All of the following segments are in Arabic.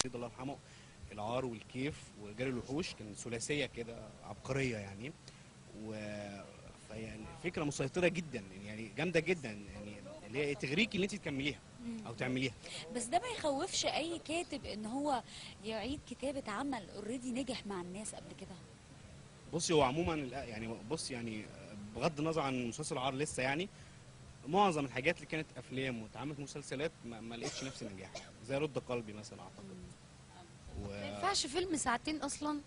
الصعيد الله يرحمه، العار والكيف ورجال الوحوش، كان ثلاثيه كده عبقريه يعني. فيعني فكره مسيطره جدا يعني، جامده جدا يعني، اللي هي تغريكي ان انت تكمليها او تعمليها. بس ده ما يخوفش اي كاتب ان هو يعيد كتابه عمل اوريدي نجح مع الناس قبل كده؟ بصي هو عموما يعني بص يعني بغض النظر عن مسلسل العار لسه يعني، معظم الحاجات اللي كانت افلام واتعملت مسلسلات ما لقيتش نفس النجاح، زي رد قلبي مثلا اعتقد. ما ينفعش فيلم ساعتين اصلا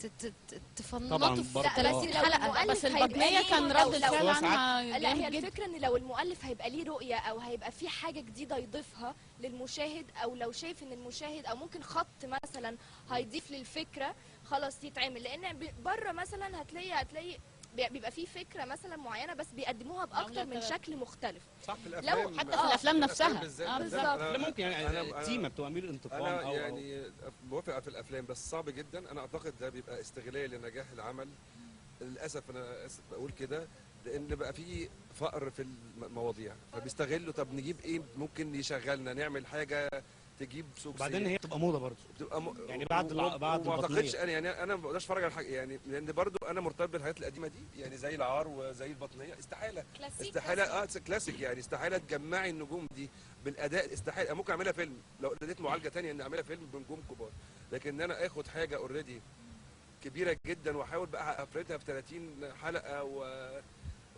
طبعا تفنطوا في برضه 30 حلقه. بس البطنيه كان رد الفعل عنها لا، هي جامد جدا. الفكره ان لو المؤلف هيبقى ليه رؤيه او هيبقى في حاجه جديده يضيفها للمشاهد، او لو شايف ان المشاهد او ممكن خط مثلا هيضيف للفكره، خلاص يتعمل. لان بره مثلا هتلاقي بيبقى في فكره مثلا معينه بس بيقدموها باكتر من شكل مختلف. صح، في الافلام حتى في الافلام نفسها بالظبط. لا ممكن يعني التيمه بتبقى امير الانتقام انا يعني بوافق في الافلام، بس صعب جدا. انا اعتقد ده بيبقى استغلال لنجاح العمل. للاسف انا اسف بقول كده، لان بقى في فقر في المواضيع، فبيستغلوا طب نجيب ايه ممكن يشغلنا، نعمل حاجه تجيب سوق. وبعدين هي بتبقى موضه برضه، بتبقى يعني بعد ما اعتقدش انا يعني انا ما بقدرش اتفرج على حاجه يعني، لان برضو انا مرتبط بالحاجات القديمه دي يعني، زي العار وزي البطنيه. استحاله كلاسيك يعني، استحاله تجمعي النجوم دي بالاداء. استحاله. ممكن اعملها فيلم لو اديت معالجه ثانيه ان اعملها فيلم بنجوم كبار، لكن انا اخد حاجه اوريدي كبيره جدا واحاول بقى افردها في 30 حلقه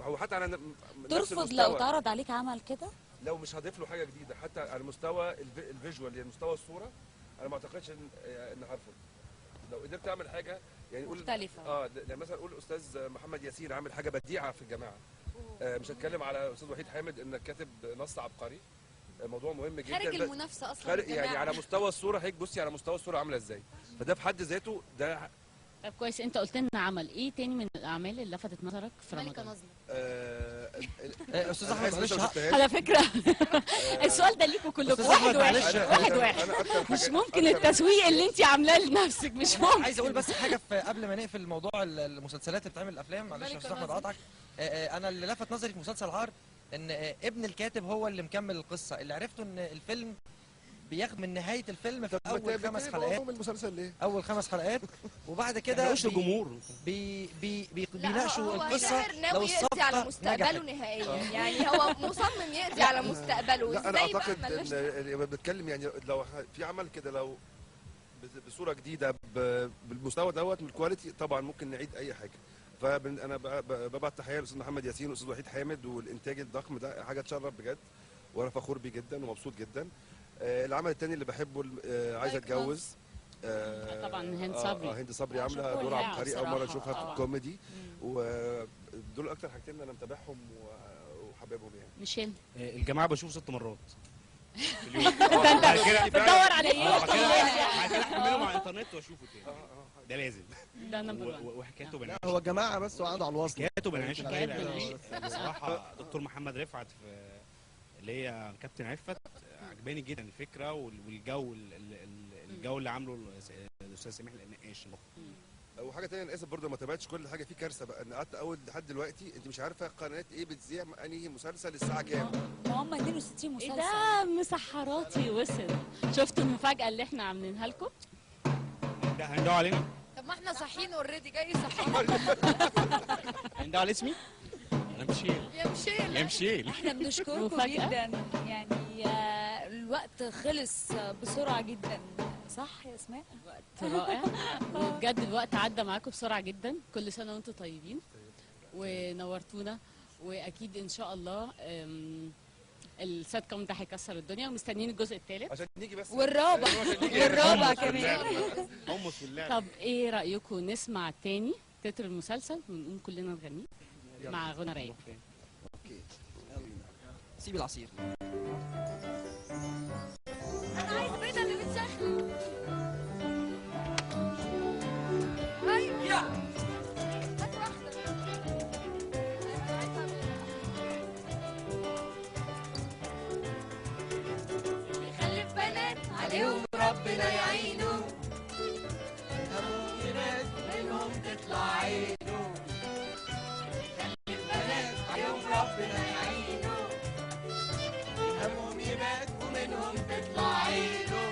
وحتى على نفس المستوى. ترفض لو اتعرض عليك عمل كده؟ لو مش هضيف له حاجه جديده حتى على مستوى الفيجوال، يعني مستوى الصوره، انا ما اعتقدش ان هرفض. لو قدرت اعمل حاجه يعني مختلفه. يعني مثلا قول استاذ محمد ياسين عامل حاجه بديعه في الجماعه. مش هتكلم على استاذ وحيد حامد انك كاتب نص عبقري، موضوع مهم جدا. خارج المنافسه اصلا يعني على مستوى الصوره، هيك بصي على مستوى الصوره عامله ازاي، فده في حد ذاته ده. طب كويس، انت قلت لنا عمل ايه تاني من الاعمال اللي لفتت نظرك في ملكه رمضان؟ نظمه. استاذ احمد معلش على فكره السؤال ده ليكوا كلكم، واحد واحد مش ممكن التسويق اللي انت عاملاه لنفسك، مش ممكن. عايز اقول بس حاجه قبل ما نقفل موضوع المسلسلات اللي بتعمل الافلام. معلش يا استاذ احمد قاطعك. انا اللي لفت نظري في مسلسل عار ان ابن الكاتب هو اللي مكمل القصه. اللي عرفته ان الفيلم بياخد من نهايه الفيلم في اول 5 حلقات. المسلسل ليه؟ اول 5 حلقات، وبعد كده وش الجمهور بيناقشوا القصه لو يقضي على مستقبله نهائيا يعني، هو مصمم يقضي على مستقبله. لا انا اعتقد ان بتكلم يعني لو في عمل كده لو بصوره جديده بالمستوى دوت من الكواليتي، طبعا ممكن نعيد اي حاجه. فانا ببعت تحيه للاستاذ محمد ياسين والاستاذ وحيد حامد، والانتاج الضخم ده حاجه تشرف بجد، وانا فخور بيه جدا ومبسوط جدا. العمل الثاني اللي بحبه عايزه اتجوز. طبعا هند صبري. هند صبري عامله دور عبقري، اول مره اشوفها في الكوميدي، ودول اكتر حاجتين انا متابعهم وحاببهم يعني. ميشيل الجماعه بشوفه 6 مرات في اليوم. ده انت بتدور على ايه؟ بعد كده احمله على الانترنت واشوفه تاني، ده لازم. ده نمبر 1. وحكايته بنعيش، هو الجماعه بس وقعدوا على الوصل. حكايته بنعيش بصراحه. دكتور محمد رفعت في اللي هي كابتن عفت، عجباني جدا الفكره والجو الجو اللي عامله الاستاذ سميح النقاش. وحاجه ثانيه انا اسف برضه ما تابعتش كل حاجه، في كارثه بقى ان قعدت اول لحد دلوقتي انت مش عارفه قناه ايه بتذيع انهي مسلسل الساعه كام. ما هم 62 مسلسل. ايه ده مسحراتي وصل. شفتوا المفاجاه اللي احنا عاملينها لكم؟ ده هندعوا علينا. طب ما احنا صاحيين اوريدي، جاي صحيين. هندعوا على اسمي. انا مشيل يا مشيل. احنا بنشكركم جدا يعني، الوقت خلص بسرعه جدا، صح يا اسماء؟ وقت رائع وبجد الوقت عدى معاكم بسرعه جدا. كل سنه وانتم طيبين ونورتونا، واكيد ان شاء الله السات كوم ده هيكسر الدنيا، ومستنيين الجزء الثالث عشان نيجي بس والرابع كمان. طب ايه رايكم نسمع تاني تتر المسلسل ونقوم كلنا نغنيه مع غنى رايق؟ اوكي سيب العصير. انا عايز بيضه اللي بتسخن. ايوه هات واحده. بيخلف بنات عليهم ربنا يعينه، يبات منهم تطلع عينه. بيخلف بنات عليهم ربنا يعينه، همهم يبات ومنهم تطلع عينه.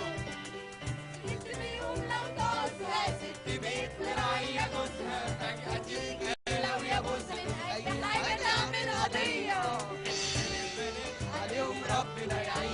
ربنا يعينه